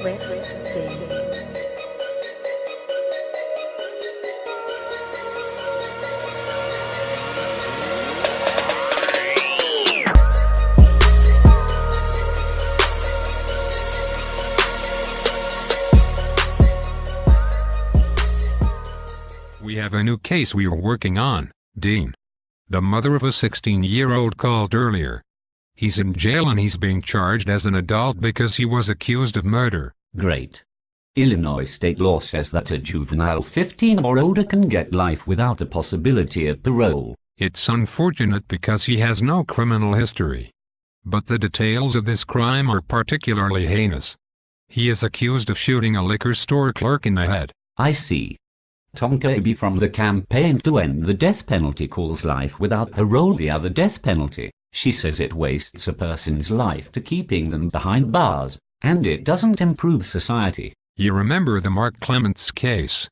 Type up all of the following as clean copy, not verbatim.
Sweat, Day. We have a new case we are working on, Dean. The mother of a 16-year-old called earlier. He's in jail and he's being charged as an adult because he was accused of murder. Great. Illinois state law says that a juvenile 15 or older can get life without the possibility of parole. It's unfortunate because he has no criminal history. But the details of this crime are particularly heinous. He is accused of shooting a liquor store clerk in the head. I see. Tom Kirby from the Campaign to End the Death Penalty calls life without parole the other death penalty. She says it wastes a person's life to keeping them behind bars, and it doesn't improve society. You remember the Mark Clements case?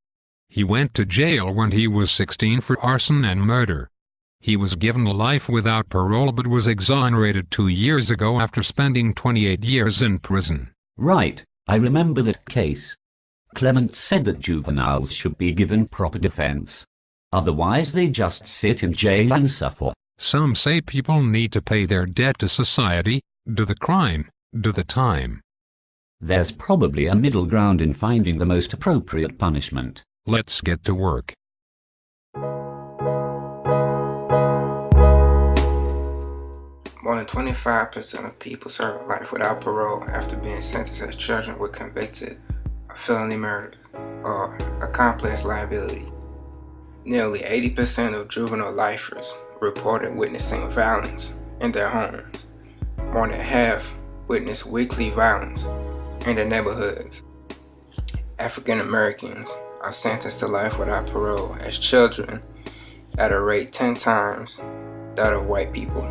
He went to jail when he was 16 for arson and murder. He was given life without parole but was exonerated 2 years ago after spending 28 years in prison. Right, I remember that case. Clements said that juveniles should be given proper defense. Otherwise they just sit in jail and suffer. Some say people need to pay their debt to society, do the crime, do the time. There's probably a middle ground in finding the most appropriate punishment. Let's get to work. More than 25% of people serve life without parole after being sentenced as children were convicted of felony murder or accomplice liability. Nearly 80% of juvenile lifers reported witnessing violence in their homes. More than half witness weekly violence in their neighborhoods. African Americans are sentenced to life without parole as children at a rate 10 times that of white people.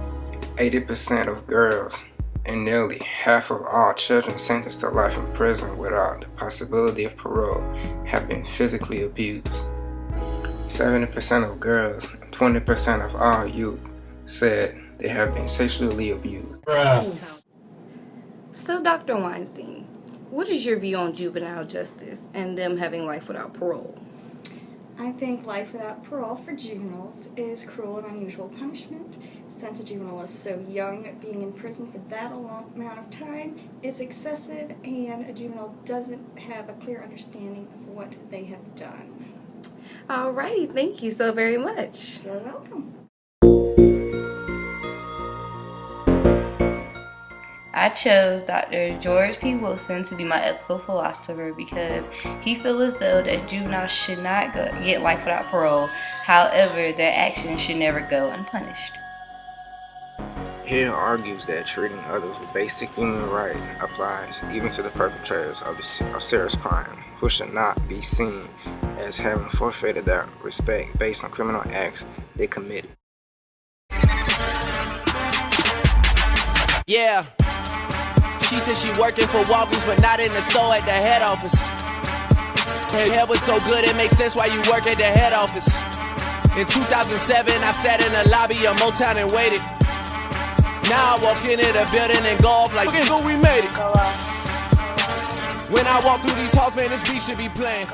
80% of girls and nearly half of all children sentenced to life in prison without the possibility of parole have been physically abused. 70% of girls and 20% of all youth said they have been sexually abused. So, Dr. Weinstein, what is your view on juvenile justice and them having life without parole? I think life without parole for juveniles is cruel and unusual punishment. Since a juvenile is so young, being in prison for that long amount of time is excessive, and a juvenile doesn't have a clear understanding of what they have done. Alrighty, thank you so very much. You're welcome. I chose Dr. George P. Wilson to be my ethical philosopher because he feels as though that juveniles should not get life without parole. However, their actions should never go unpunished. He argues that treating others with basic human rights applies even to the perpetrators of serious crime, who should not be seen as having forfeited their respect based on criminal acts they committed. Yeah. She said she working for Walgreens but not in the store at the head office. Her hair was so good it makes sense why you work at the head office. In 2007 I sat in the lobby of Motown and waited. Now I walk into the building and go off like, look at who we made it. When I walk through these halls, man, this beat should be playing.